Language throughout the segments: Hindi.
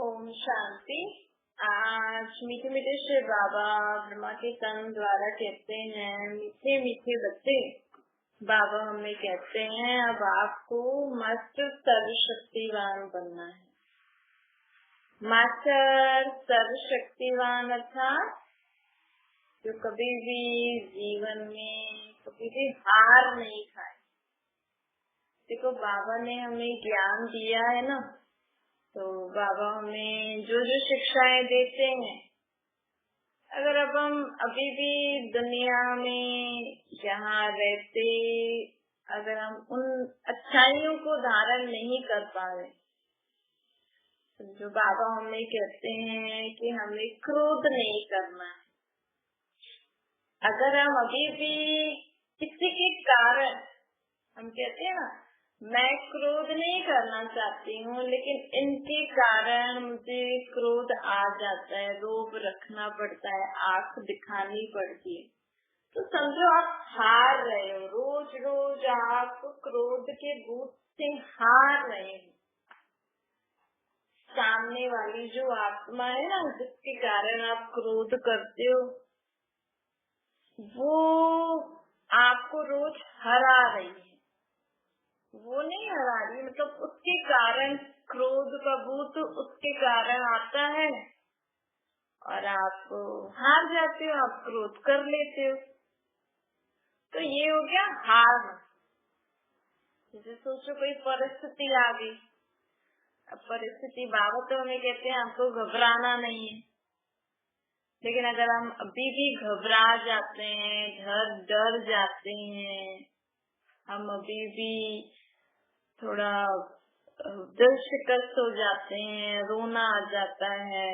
ओम शांति। आज मीठे मीठे श्री बाबा ब्रह्मा के तन द्वारा कहते हैं, मीठे मीठे बच्चे, बाबा हमें कहते हैं अब आपको मस्त सर्वशक्तिवान बनना है। मास्टर सर्वशक्तिवान अर्थात जो कभी भी जीवन में कभी भी हार नहीं खाए। देखो बाबा ने हमें ज्ञान दिया है ना, तो बाबा हमें जो जो शिक्षाएं देते हैं, अगर अब हम अभी भी दुनिया में यहाँ रहते, अगर हम उन अच्छाइयों को धारण नहीं कर पा रहे, तो जो बाबा हमें कहते हैं कि हमें क्रोध नहीं करना है। अगर हम अभी भी किसी के कारण, हम कहते हैं ना, मैं क्रोध नहीं करना चाहती हूँ लेकिन इनके कारण मुझे क्रोध आ जाता है, रोब रखना पड़ता है, आंख दिखानी पड़ती है, तो समझो आप हार रहे हो। रोज रोज आप क्रोध के भूत से हार रहे हो। सामने वाली जो आत्मा है ना, जिसके कारण आप क्रोध करते हो, वो आपको रोज हरा रही है। वो नहीं हरा रही, मतलब उसके कारण क्रोध का भूत उसके कारण आता है और आप हार जाते हो, आप क्रोध कर लेते हो। तो ये हो गया हार। जैसे सोचो कोई परिस्थिति आ गई, अब परिस्थिति बाबा तो हमें कहते हैं आपको घबराना नहीं है, लेकिन अगर हम अभी भी घबरा जाते हैं, डर जाते हैं, हम अभी भी थोड़ा दिल शिकस्त हो जाते हैं, रोना आ जाता है,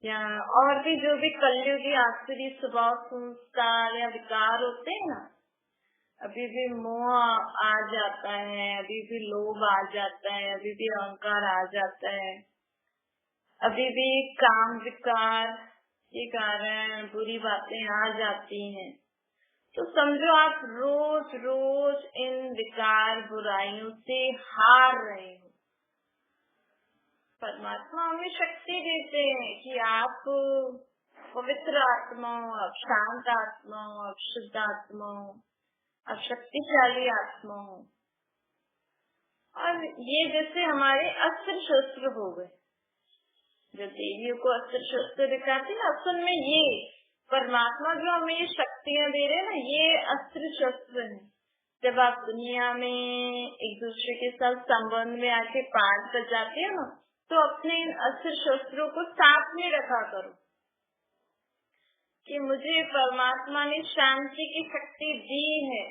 या और भी जो भी कलयुगी आखिरी स्वभाव संस्कार या विकार होते हैं ना, अभी भी मोह आ जाता है, अभी भी लोभ आ जाता है, अभी भी अहंकार आ जाता है, अभी भी काम विकार के कारण बुरी बातें आ जाती हैं, तो समझो आप रोज रोज इन विकार बुराइयों से हार रहे हो। परमात्मा हमें शक्ति देते हैं कि आप पवित्र आत्मा हो, आप शांत आत्मा हो, आप शुद्ध आत्मा हो, आप शक्तिशाली आत्मा हो। और ये जैसे हमारे अस्त्र शस्त्र हो गए, जो देवियों को अस्त्र शस्त्र दिखाते हैं, असल में ये परमात्मा जो हमें ये शक्तियां दे रहे हैं ना, ये अस्त्र शस्त्र है। जब आप दुनिया में एक दूसरे के साथ संबंध में आके पाठ बजाते हो ना, तो अपने इन अस्त्र शस्त्रों को साथ में रखा करो कि मुझे परमात्मा ने शांति की शक्ति दी है,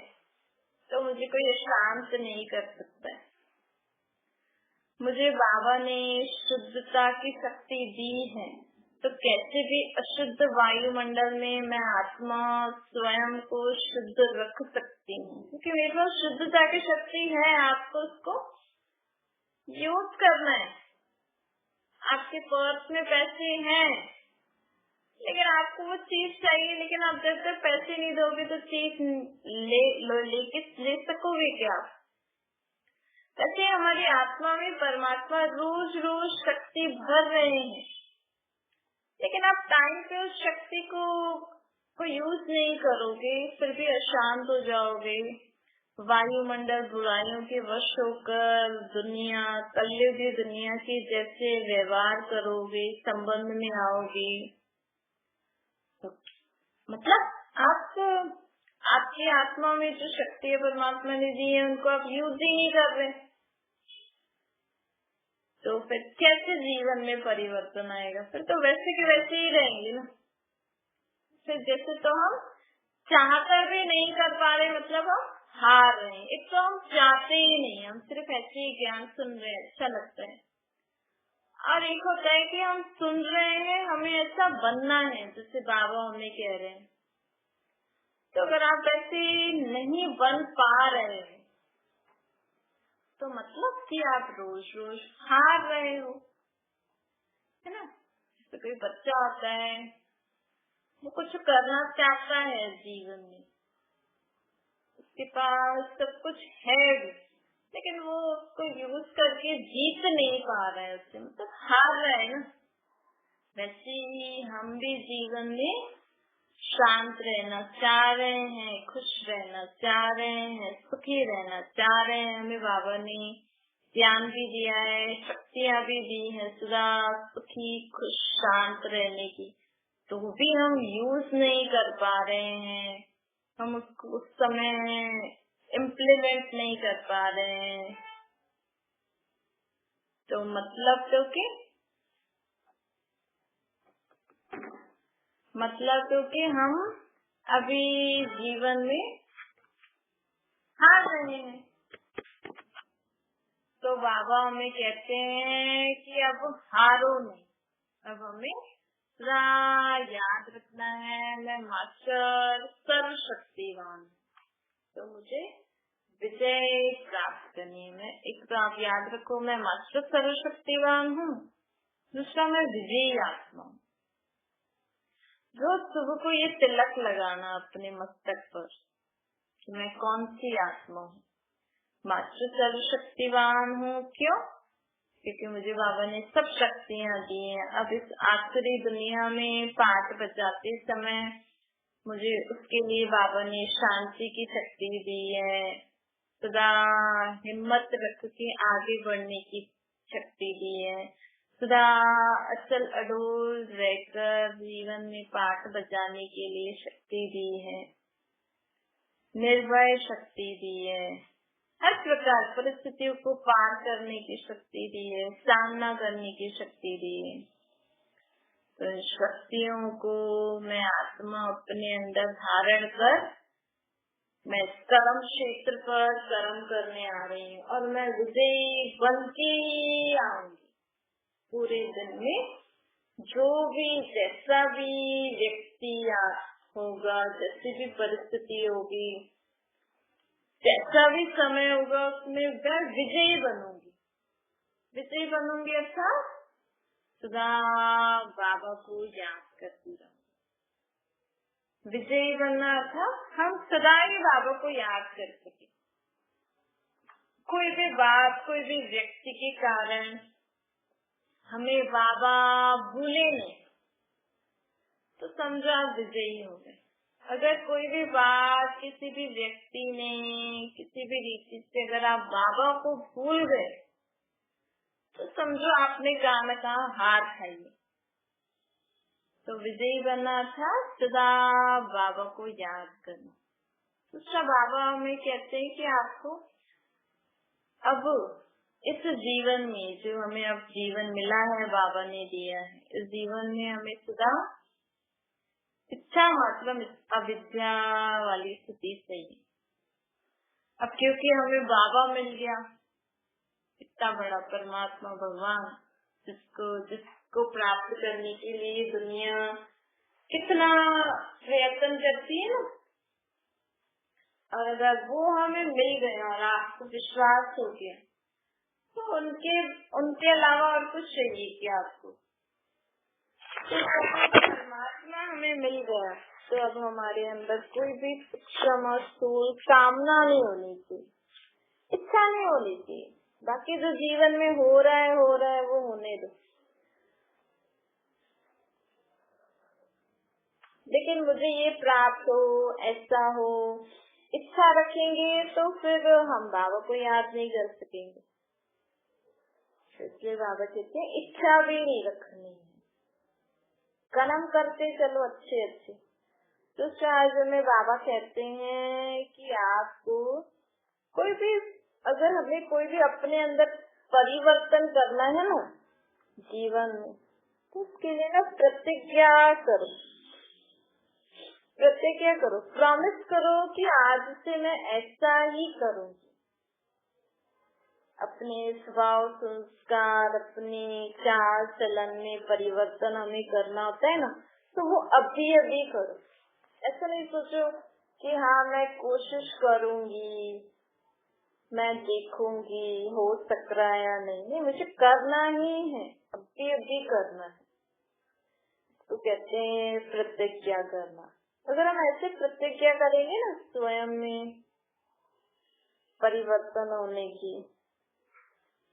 तो मुझे कोई शांत नहीं कर सकता है। मुझे बाबा ने शुद्धता की शक्ति दी है, तो कैसे भी अशुद्ध वायुमंडल में मैं आत्मा स्वयं को शुद्ध रख सकती हूँ, क्योंकि मेरे पास शुद्धता की शक्ति है। आपको उसको यूज करना है। आपके पर्स में पैसे हैं, लेकिन आपको वो चीज चाहिए, लेकिन आप जब तक पैसे नहीं दोगे तो चीज ले सकोगे क्या? ऐसे हमारी आत्मा में परमात्मा रोज रोज शक्ति भर रहे हैं, लेकिन आप टाइम पे उस शक्ति को यूज नहीं करोगे, फिर भी अशांत हो जाओगे। वायुमंडल बुराइयों के वश होकर दुनिया, कलयुगी दुनिया के जैसे व्यवहार करोगे, संबंध में आओगे, तो मतलब आपकी आत्मा में जो शक्ति परमात्मा ने दी है, उनको आप यूज ही नहीं कर रहे, तो फिर कैसे जीवन में परिवर्तन आएगा? फिर तो वैसे के वैसे ही रहेंगे ना। फिर जैसे तो हम चाहकर भी नहीं कर पा रहे, मतलब हम हार रहे हैं। एक तो हम चाहते ही नहीं, हम सिर्फ ऐसे ही ज्ञान सुन रहे हैं, अच्छा लगता है, और एक होता है कि हम सुन रहे हैं, हमें ऐसा बनना है जैसे बाबा हमें कह रहे हैं। तो अगर आप ऐसे नहीं बन पा रहे हैं, तो मतलब कि आप रोज रोज हार रहे हो, है ना। तो कोई बच्चा होता है, वो कुछ करना चाहता है जीवन में, उसके पास सब कुछ है, लेकिन वो उसको यूज करके जीत नहीं पा रहे हैं, उससे मतलब हार रहे हैं ना। वैसे ही हम भी जीवन में शांत रहना चाह रहे हैं, खुश रहना चाह रहे हैं, सुखी रहना चाह रहे हैं। हमें बाबा ने ज्ञान भी दिया है, शक्तियाँ भी दी है सदा सुखी खुश शांत रहने की, तो भी हम यूज नहीं कर पा रहे हैं। हम उसको उस समय इम्प्लीमेंट नहीं कर पा रहे हैं। तो मतलब कि हम अभी जीवन में हार रहे हैं। तो बाबा हमें कहते हैं कि अब हारो नहीं, अब हमें सदा याद रखना है मैं मास्टर सर्वशक्तिवान, तो मुझे विजय प्राप्त करनी है। मैं एक तो आप याद रखो, मैं मास्टर सर्वशक्तिवान हूँ, दूसरा मैं विजयी आत्मा हूँ। रोज सुबह को ये तिलक लगाना अपने मस्तक पर कि मैं कौन सी आत्मा हूँ, मास्टर सर्वशक्तिवान हूँ। क्यों? क्योंकि मुझे बाबा ने सब शक्तियाँ दी हैं। अब इस आखिरी दुनिया में पाठ बजाते समय मुझे उसके लिए बाबा ने शांति की शक्ति दी है, सदा हिम्मत रख के आगे बढ़ने की शक्ति दी है, सदा अचल अडोल रहकर जीवन में पाठ बजाने के लिए शक्ति दी है, निर्भय शक्ति दी है, हर प्रकार परिस्थितियों को पार करने की शक्ति दी है, सामना करने की शक्ति दी है। तो इन शक्तियों को मैं आत्मा अपने अंदर धारण कर मैं कर्म क्षेत्र पर कर्म करने आ रही हूँ और मैं विजयी बन के ही आऊंगी। पूरे दिन में जो भी जैसा भी व्यक्ति होगा, जैसी भी परिस्थिति होगी, जैसा भी समय होगा, उसमें मैं विजयी बनूंगी। विजयी बनूंगी अर्थात सदा बाबा को याद करती रहूंगी। विजयी बनना था हम सदा ही बाबा को याद कर सके। कोई भी बात, कोई भी व्यक्ति के कारण हमें बाबा भूले नहीं तो समझो आप विजयी हो गए। अगर कोई भी बात, किसी भी व्यक्ति ने, किसी भी रीति से अगर आप बाबा को भूल गए तो समझो आपने कहा न कहा हार खाई। तो विजयी बनना था सदा बाबा को याद करना। दूसरा बाबा हमें कहते हैं कि आपको अब इस जीवन में जो हमें अब जीवन मिला है, बाबा ने दिया है, इस जीवन में हमें सदा इच्छा मतलब अविद्या वाली स्थिति चाहिए। अब क्योंकि हमें बाबा मिल गया, इतना बड़ा परमात्मा भगवान, जिसको प्राप्त करने के लिए दुनिया कितना प्रयत्न करती है ना, और अगर वो हमें मिल गए और आपको विश्वास हो गया तो उनके अलावा और कुछ चाहिए क्या आपको? तो परमात्मा हमें मिल गया तो अब हमारे अंदर कोई भी सूक्ष्म और स्थूल कामना नहीं होनी चाहिए, इच्छा नहीं होनी चाहिए। बाकी जो जीवन में हो रहा है वो होने दो, लेकिन मुझे ये प्राप्त हो, ऐसा हो, इच्छा रखेंगे तो फिर हम बाबा को याद नहीं कर सकेंगे। इसलिए बाबा कहते हैं इच्छा भी नहीं रखनी है, कर्म करते चलो अच्छे अच्छे। तो आज में बाबा कहते हैं कि आपको कोई भी, अगर हमें कोई भी अपने अंदर परिवर्तन करना है ना जीवन में, तो उसके लिए ना प्रतिज्ञा करो, प्रॉमिस करो कि आज से मैं ऐसा ही करूँगी। अपने स्वभाव संस्कार, अपने चाल चलन में परिवर्तन हमें करना होता है ना, तो वो अभी करो। ऐसा नहीं सोचो कि हाँ मैं कोशिश करूंगी, मैं देखूंगी हो सक रहा है या नहीं, मुझे करना ही है, अभी करना है। तो कहते हैं प्रतिज्ञा करना। अगर हम ऐसे प्रतिज्ञा करेंगे ना स्वयं में परिवर्तन होने की,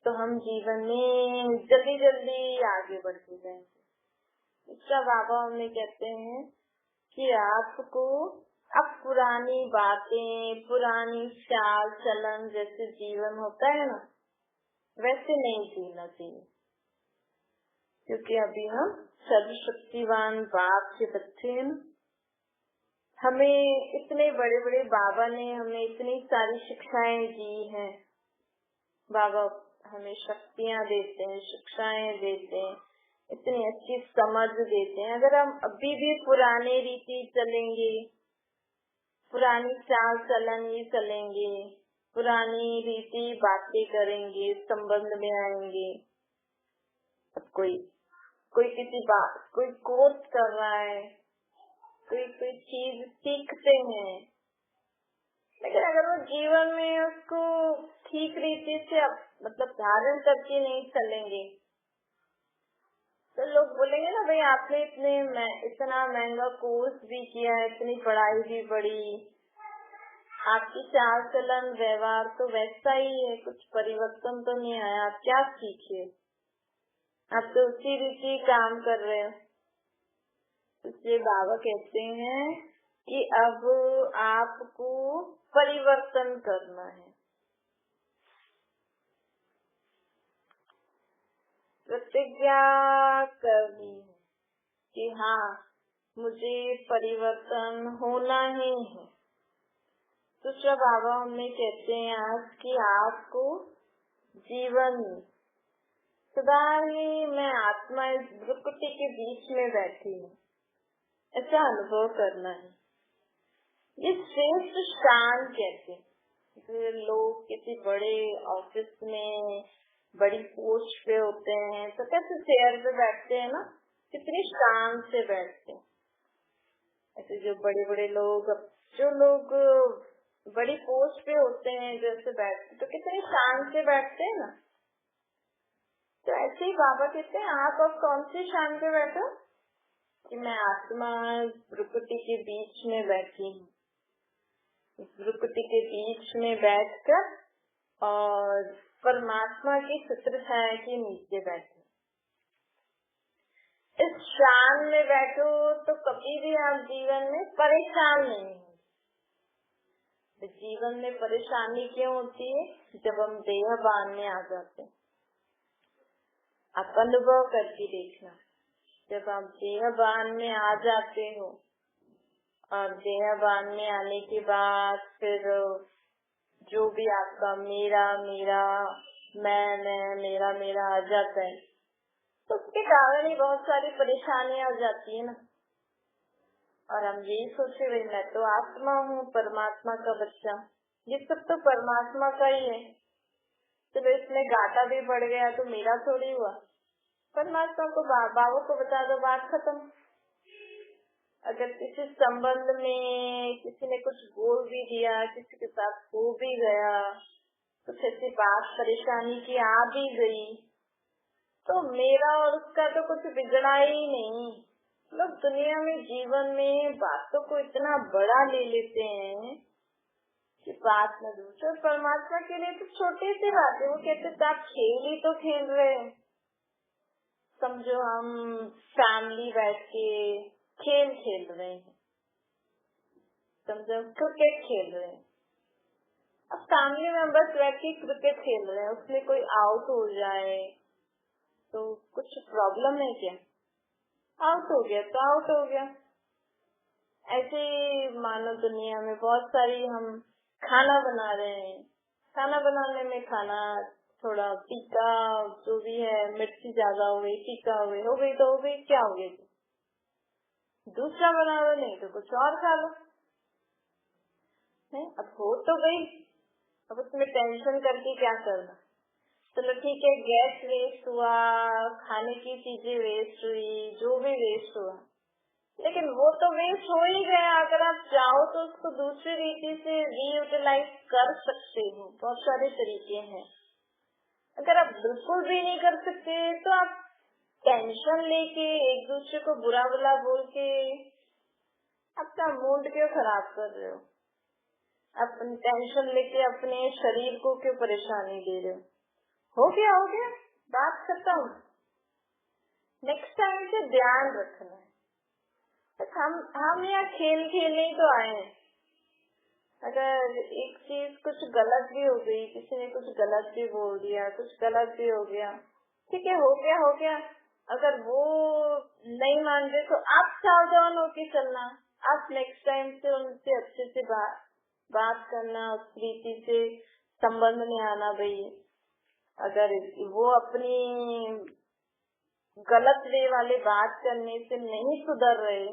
तो हम जीवन में जल्दी जल्दी आगे बढ़ते जाएंगे। इसका बाबा हमें कहते हैं कि आपको अब पुरानी बातें, पुरानी चाल चलन जैसे जीवन होता है ना, वैसे नहीं जीना चाहिए, क्योंकि अभी हम सर्वशक्तिवान बाप के बच्चे हैं। हमें इतने बड़े बड़े बाबा ने हमें इतनी सारी शिक्षाएं दी हैं। बाबा हमें शक्तियां देते हैं, शिक्षाएं देते हैं, इतनी अच्छी समझ देते हैं। अगर हम अभी भी पुराने रीति चलेंगे, पुरानी चाल चलन ही चलेंगे, पुरानी रीति बातें करेंगे, संबंध में आएंगे। अब कोई किसी बात, कोई कोर्स कर रहा है, कोई चीज सीखते हैं, लेकिन अगर वो जीवन में उसको ठीक रीति से मतलब धारण करके नहीं चलेंगे, तो लोग बोलेंगे ना, भाई आपने इतना महंगा कोर्स भी किया है, इतनी पढ़ाई भी पढ़ी, आपकी चाल चलन व्यवहार तो वैसा ही है, कुछ परिवर्तन तो नहीं आया, आप क्या सीखे? आप तो उसी रीति काम कर रहे हो। इसलिए बाबा कहते हैं कि अब आपको परिवर्तन करना है। प्रतिज्ञा करनी है कि हाँ, मुझे परिवर्तन होना ही है। दूसरा बाबा हमें कहते हैं आज कि आपको जीवन सदा ही मैं आत्मा इस प्रकृति के बीच में बैठी हूँ, ऐसा अनुभव करना है। ये श्रेष्ठ शान कहते हैं। लोग किसी बड़े ऑफिस में बड़ी पोस्ट पे होते हैं तो कैसे चेयर पे बैठते हैं ना, कितनी शान से बैठते हैं। ऐसे जो बड़े बड़े लोग, जो लोग बड़ी पोस्ट पे होते हैं जैसे बैठते तो कितनी शान से बैठते हैं ना। तो ऐसे ही बाबा कहते हैं आप अब कौन सी शान पे बैठो कि मैं आत्मा प्रकृति के बीच में बैठी हूँ, प्रकृति के बीच में बैठकर और परमात्मा की छत्र छाया के नीचे बैठो। इस शान में बैठो तो कभी भी आप जीवन में परेशान नहीं होंगे। जीवन में परेशानी क्यों होती है? जब हम देहभान में आ जाते हैं। आप अनुभव करके देखना, जब आप देहभान में आ जाते हो और देहभान में आने के बाद फिर जो भी आपका मेरा मेरा, मैं मेरा आ जाता है, तो उसके कारण ही बहुत सारी परेशानियां हो जाती है ना। और हम यही सोचे भाई मैं तो आत्मा हूँ, परमात्मा का बच्चा, ये सब तो परमात्मा का ही है, चलो इसमें घाटा भी बढ़ गया तो मेरा थोड़ी हुआ। परमात्मा को बाबा को बता दो, बात खत्म। अगर किसी संबंध में किसी ने कुछ बोल भी दिया, किसी के साथ हो भी गया, कुछ ऐसी बात परेशानी की आ भी गई, तो मेरा और उसका तो कुछ बिगड़ा ही नहीं। लोग दुनिया में जीवन में बातों को इतना बड़ा ले लेते हैं कि बात न दूसरे। परमात्मा के लिए तो छोटी सी बात है। वो कहते आप खेल ही तो खेल रहे हो। समझो हम फैमिली बैठ के खेल खेल रहे हैं, समझो क्रिकेट खेल रहे हैं। अब फैमिली मेंबर्स बैठ के क्रिकेट खेल रहे हैं, उसमें कोई आउट हो जाए तो कुछ प्रॉब्लम है क्या? आउट हो गया तो आउट हो गया। ऐसे मानो दुनिया में बहुत सारी, हम खाना बना रहे हैं, खाना बनाने में खाना थोड़ा तीखा जो भी है, मिर्ची ज्यादा हो गई, तीखा हो गई तो हो गई, क्या हो गई? दूसरा बना लो, नहीं तो कुछ और खा लो। अब हो तो गई, अब उसमें टेंशन करके क्या करना। चलो ठीक है, गैस वेस्ट हुआ, खाने की चीजें वेस्ट हुई, जो भी वेस्ट हुआ, लेकिन वो तो वेस्ट हो ही गया। अगर आप चाहो तो उसको दूसरी रीति से रीयूटिलाइज कर सकते हो, बहुत सारे तरीके हैं। अगर आप बिल्कुल भी नहीं कर सकते तो आप टेंशन लेके एक दूसरे को बुरा भला बोल के अपना मूड क्यों खराब कर रहे हो? अपनी टेंशन लेके अपने शरीर को क्यों परेशानी दे रहे हो गया, बात खत्म। नेक्स्ट टाइम से ध्यान रखना है। हम यहाँ खेल खेलने ही तो आए हैं। अगर एक चीज कुछ गलत भी हो गई, किसी ने कुछ गलत भी बोल दिया, कुछ गलत भी हो गया, ठीक है, हो गया। अगर वो नहीं मान रहे तो आप सावधान होके चलना। आप नेक्स्ट टाइम से उनसे अच्छे से बात करना, उस प्रीति से संबंध में आना। भाई अगर वो अपनी गलत वे वाले बात करने से नहीं सुधर रहे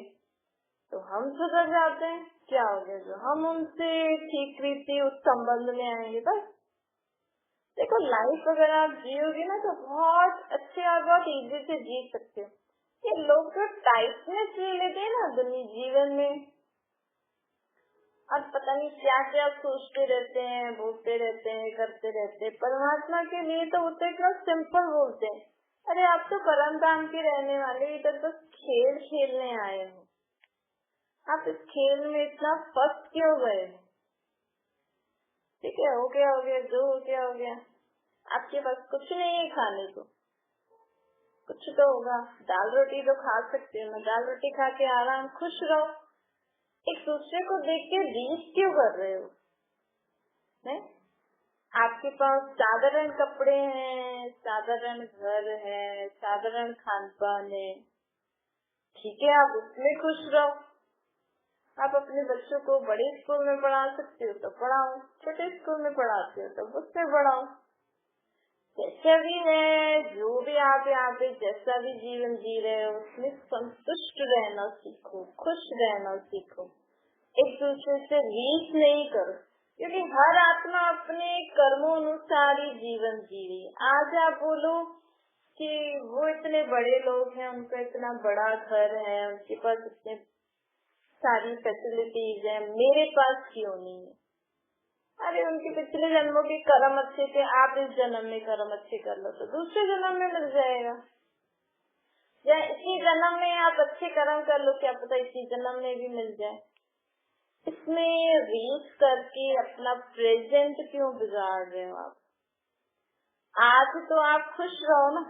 तो हम सुधर जाते हैं। क्या हो गया जो हम उनसे ठीक रीति उस संबंध में आएंगे। बस देखो, लाइफ अगर आप जियोगे ना तो बहुत अच्छे और बहुत इजी से जी सकते हो। ये लोग जो टाइटनेस ले लेते हैं ना दुनिया जीवन में, और पता नहीं क्या क्या सोचते रहते हैं, बोलते रहते हैं, करते रहते हैं। परमात्मा के लिए तो वो तो इतना सिंपल बोलते हैं, अरे आप तो परम धाम के रहने वाले, इधर तो खेल खेलने आए हो, आप इस खेल में इतना फंस क्यों गए। ठीक है, हो गया जो हो गया। आपके पास कुछ नहीं है खाने को, कुछ तो होगा, दाल रोटी तो खा सकते हो ना, दाल रोटी खा के आराम खुश रहो। एक दूसरे को देख के रीस क्यों कर रहे हो। नहीं, आपके पास साधारण कपड़े हैं, साधारण घर है, साधारण खान पान है, ठीक है, आप उसमें खुश रहो। आप अपने बच्चों को बड़े स्कूल में पढ़ा सकते हो तो पढ़ाओ, छोटे स्कूल में पढ़ाते हो तो उससे पढ़ाओ। जैसा भी है, जो भी आप यहाँ पे जैसा भी जीवन जी रहे हो उसमें संतुष्ट रहना सीखो, खुश रहना सीखो। एक दूसरे से रीस नहीं करो, क्योंकि हर आत्मा अपने कर्मों अनुसार ही जीवन जी रही है। आज आप बोलो कि वो इतने बड़े लोग हैं, उनका इतना बड़ा घर है, उनके पास इतने सारी फैसिलिटीज है, मेरे पास क्यों नहीं है। अरे उनके पिछले जन्मों के कर्म अच्छे थे, आप इस जन्म में कर्म अच्छे कर लो तो दूसरे जन्म में मिल जाएगा। या इसी जन्म में आप अच्छे कर्म कर लो, क्या पता इसी जन्म में भी मिल जाए। इसमें रीस करके अपना प्रेजेंट क्यों बिगाड़ रहे हो आप। आज तो आप खुश रहो ना,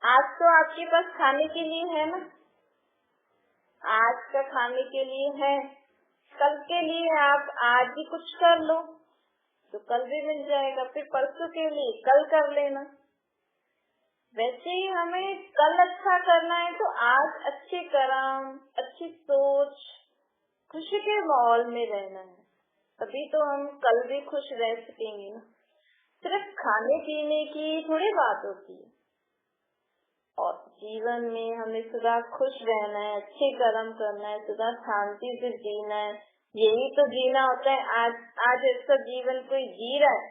आज तो आपके पास खाने के लिए है ना, आज का खाने के लिए है, कल के लिए आप आज ही कुछ कर लो तो कल भी मिल जाएगा, फिर परसों के लिए कल कर लेना। वैसे ही हमें कल अच्छा करना है तो आज अच्छे कर्म, अच्छी सोच, खुशी के माहौल में रहना है, तभी तो हम कल भी खुश रह सकेंगे ना। सिर्फ खाने पीने की थोड़ी बात होती है, और जीवन में हमें सदा खुश रहना है, अच्छे कर्म करना है, सदा शांति से जीना है। यही तो जीना होता है। आज ऐसा जीवन कोई जी रहा है,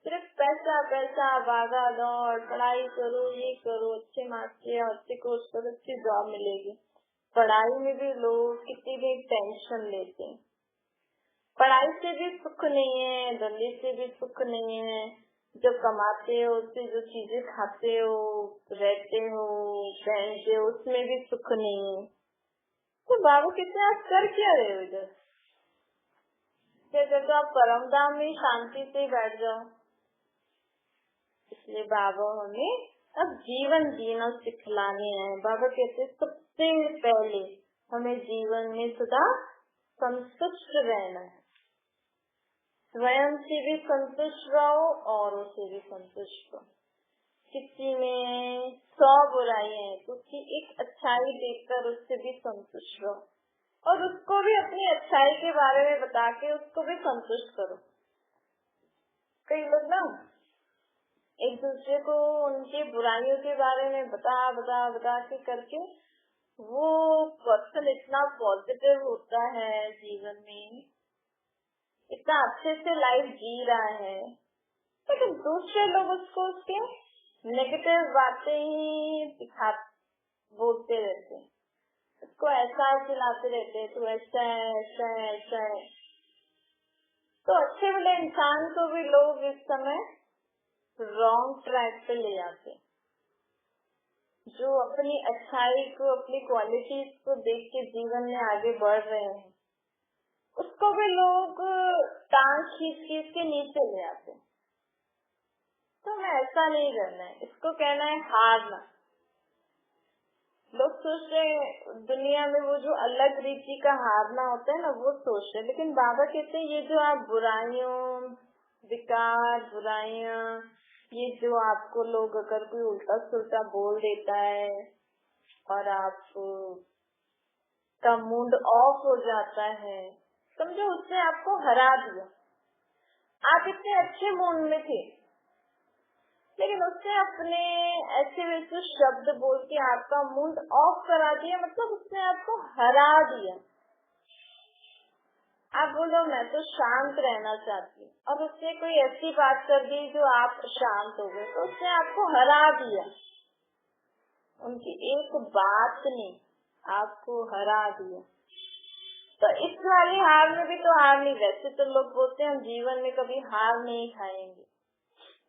सिर्फ पैसा पैसा, भागा दौड़, पढ़ाई करो, ये करो, अच्छे मार्क्स के अच्छे कोर्स करो, अच्छी जॉब मिलेगी। पढ़ाई में भी लोग कितनी भी टेंशन लेते हैं। पढ़ाई से भी सुख नहीं है, धंधे से भी सुख नहीं है, जो कमाते हो उससे जो चीजें खाते हो, रहते हो, पहनते हो, उसमें भी सुख नहीं है। तो बाबू कितने आप कर क्या रहे हो इधर। तो आप परम धाम में शांति से बैठ जाओ। इसलिए बाबा हमें अब जीवन जीना सिखलाने हैं। बाबा कहते सबसे पहले हमें जीवन में सदा संतुष्ट रहना है, स्वयं से भी संतुष्ट रहो, औरों से भी संतुष्ट रहो। किसी में 100 बुराई है तो उसकी एक अच्छाई देखकर उससे भी संतुष्ट रहो, और उसको भी अपनी अच्छाई के बारे में बता के उसको भी संतुष्ट करो। कई लोग ना एक दूसरे को उनकी बुराइयों के बारे में बता के करके वो पर्सन इतना पॉजिटिव होता है, जीवन में इतना अच्छे से लाइफ जी रहा है, लेकिन दूसरे लोग उसको उसके नेगेटिव बातें ही बोलते रहते हैं, उसको ऐसा चिल्लाते रहते हैं, तो ऐसा है। तो अच्छे वाले इंसान को भी लोग इस समय रॉन्ग ट्रैक पे ले जाते हैं। जो अपनी अच्छाई को, अपनी क्वालिटीज को देख के जीवन में आगे बढ़ रहे हैं, उसको उसको भी लोग टांग खींच खींच के नीचे ले आते हैं। तो हमें ऐसा नहीं करना है, इसको कहना है हारना। लोग सोचते हैं दुनिया में वो जो अलग रीति का हारना होता है ना, वो सोचते हैं, लेकिन बाबा कहते हैं ये जो आप बुराइयों, विकार, बुराइयां, ये जो आपको लोग अगर कोई उल्टा सुल्टा बोल देता है और आप का मूड ऑफ हो जाता है, समझो उसने आपको हरा दिया। आप इतने अच्छे मूड में थे, लेकिन उसने अपने ऐसे वैसे शब्द बोल के आपका मूड ऑफ करा दिया, मतलब उसने आपको हरा दिया। आप बोलो मैं तो शांत रहना चाहती हूँ, और उसने कोई ऐसी बात कर दी जो आप शांत हो गए, तो उसने आपको हरा दिया। उनकी एक बात ने आपको हरा दिया। तो इस वाली हार में भी तो हार नहीं। वैसे तो लोग बोलते हैं हम जीवन में कभी हार नहीं खाएंगे,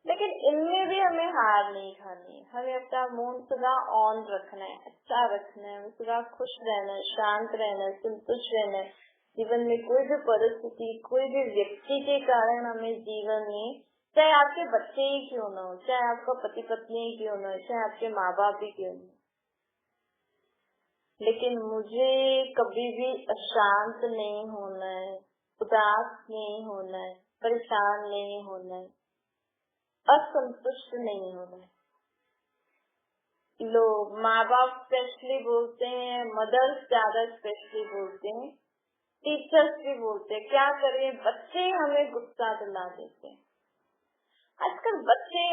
लेकिन इनमें भी हमें हार नहीं खानी है। हमें अपना मूड सदा ऑन रखना है, अच्छा रखना है, सदा खुश रहना है, शांत रहना है, संतुष्ट रहना है। जीवन में कोई भी परिस्थिति, कोई भी व्यक्ति के कारण हमें जीवन में, चाहे आपके बच्चे ही क्यों ना हो, चाहे आपका पति पत्नी ही क्यों ना हो, चाहे आपके माँ बाप भी क्यों ना हो, लेकिन मुझे कभी भी अशांत नहीं होना है, उदास नहीं होना है, परेशान नहीं होना है, असंतुष्ट नहीं होना है। लोग माँ बाप स्पेशली बोलते हैं, मदर्स ज्यादा स्पेशली बोलते हैं, टीचर्स भी बोलते हैं, क्या करें बच्चे हमें गुस्सा दिला देते हैं। आजकल बच्चे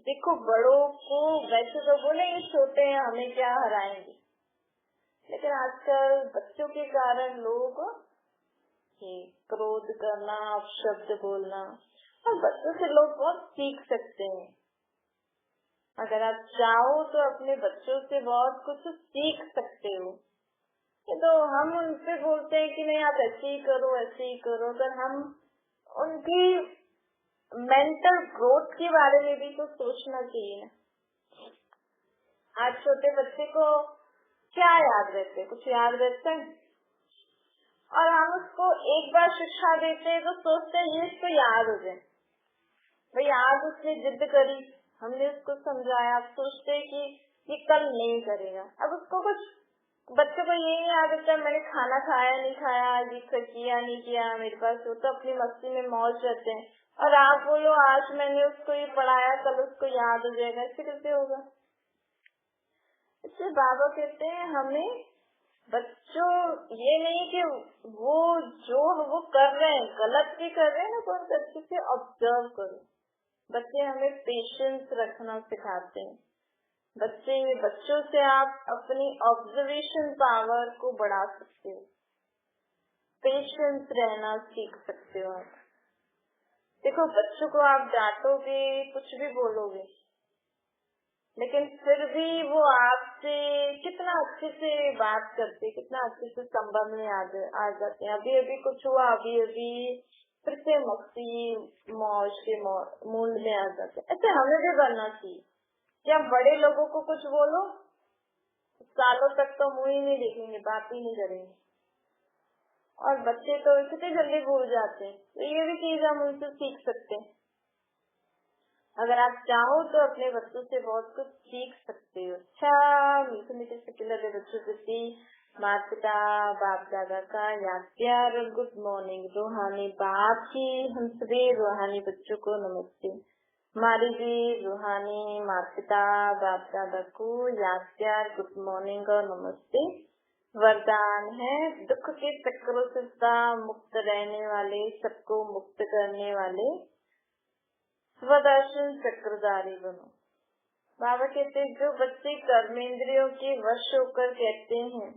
देखो, बड़ों को वैसे तो बोले ये छोटे हैं हमें क्या हराएंगे, लेकिन आजकल बच्चों के कारण लोग क्रोध करना, शब्द बोलना, और बच्चों से लोग बहुत सीख सकते हैं। अगर आप चाहो तो अपने बच्चों से बहुत कुछ सीख सकते हो। तो हम उनसे बोलते हैं कि नहीं आप ऐसे ही करो, ऐसे ही करो। अगर हम उनकी मेंटल ग्रोथ के बारे में भी तो सोचना चाहिए। आज छोटे बच्चे को क्या याद रहते है? कुछ याद रहता है? और हम उसको एक बार शिक्षा देते हैं तो सोचते हैं ये इसको याद हो जाए। भाई आज उसने जिद करी, हमने उसको समझाया, आप सोचते हैं कि ये कल नहीं करेगा। अब उसको कुछ, बच्चों को ये नहीं याद रहता मैंने खाना खाया नहीं खाया, ये किया नहीं किया मेरे पास, वो तो अपनी मस्ती में मौज रहते हैं। और आप बोलो आज मैंने उसको ये पढ़ाया, कल उसको याद हो जाएगा, ऐसे कैसे होगा? इसलिए बाबा कहते हैं हमें बच्चों, ये नहीं कि वो जो वो कर रहे हैं गलत भी कर रहे हैं ना, तो उनको अच्छे से ऑब्जर्व करो। बच्चे हमें पेशेंस रखना सिखाते हैं। बच्चों से आप अपनी ऑब्जर्वेशन पावर को बढ़ा सकते हो, पेशेंस रहना सीख सकते हो आप। देखो बच्चों को आप डांटोगे, कुछ भी बोलोगे, लेकिन फिर भी वो आपसे कितना अच्छे से बात करते, कितना अच्छे से संबंध में आ जाते हैं। अभी अभी कुछ हुआ, अभी अभी फिर से मस्ती मौज के मूड में आ जाते हैं। ऐसे हमें भी करना चाहिए। क्या बड़े लोगों को कुछ बोलो, सालों तक तो मुंह ही नहीं देखेंगे, बात ही नहीं करेंगे, और बच्चे तो कितने जल्दी भूल जाते हैं। तो ये भी चीज हम उनसे सीख सकते हैं। अगर आप चाहो तो अपने बच्चों से बहुत कुछ सीख सकते हो। अच्छा मीठे मीठे से लगे बच्चों प्रति माता पिता बाप दादा का याद प्यार और गुड मॉर्निंग। रूहानी बाप की हम सभी रूहानी बच्चों को नमस्ते। हमारी भी रूहानी माता पिता बाप दादा को याद प्यार गुड मॉर्निंग और नमस्ते। वरदान है दुख के चक्रों से सदा मुक्त रहने वाले, सबको मुक्त करने वाले स्वदर्शन चक्रधारी बनो। बाबा कहते हैं जो बच्चे कर्मेंद्रियों के वश होकर कहते हैं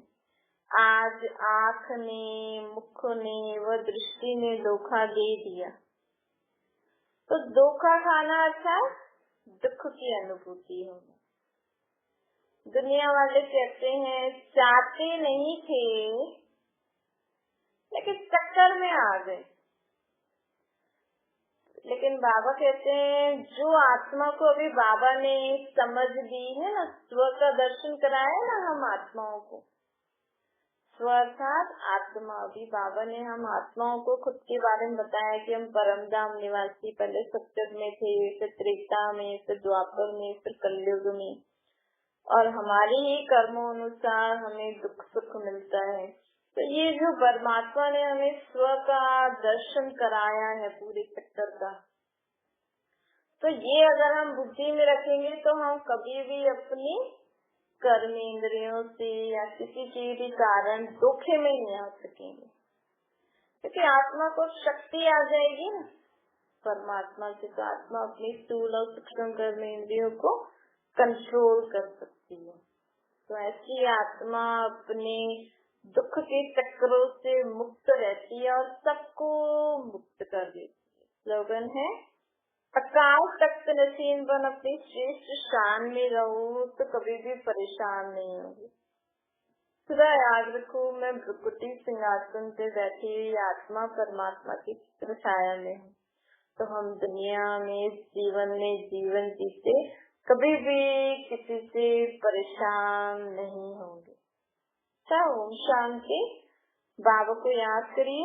आज आँख ने, मुख ने व दृष्टि ने धोखा दे दिया, तो धोखा खाना अच्छा दुख की अनुभूति होना। दुनिया वाले कहते हैं चाहते नहीं थे लेकिन चक्कर में आ गए, लेकिन बाबा कहते हैं जो आत्मा को अभी बाबा ने समझ दी है ना, स्व का दर्शन कराया ना हम आत्माओं को, स्व अर्थात आत्मा। अभी बाबा ने हम आत्माओं को खुद के बारे में बताया कि हम परम धाम निवासी, पहले सत्युग में थे, फिर त्रेता में, फिर द्वापर में, फिर कलयुग में, और हमारे ही कर्मों अनुसार हमें दुख सुख मिलता है। तो ये जो परमात्मा ने हमें स्व का दर्शन कराया है पूरे चक्कर का, तो ये अगर हम बुद्धि में रखेंगे तो हम कभी भी अपनी कर्मेंद्रियों से या किसी के भी कारण धोखे में नहीं आ सकेंगे, क्योंकि आत्मा को शक्ति आ जाएगी ना परमात्मा से, तो आत्मा अपनी स्थूल और सूक्ष्म कर्मेंद्रियों को कंट्रोल कर सकती है। तो ऐसी आत्मा अपने दुख के चक्रों से मुक्त रहती है और सबको मुक्त कर देती है। स्लोगन है, अकाल तख्त नसीन बन अपनी श्रेष्ठ शान में रहो तो कभी भी परेशान नहीं होगी। सदा याद रखो, मैं भृकुटी सिंहासन पे बैठी हुई आत्मा परमात्मा की चित्र छाया में हूँ। तो हम दुनिया में जीवन जीते कभी भी किसी से परेशान नहीं होंगे। ओम शांति। बाबा को याद करिए,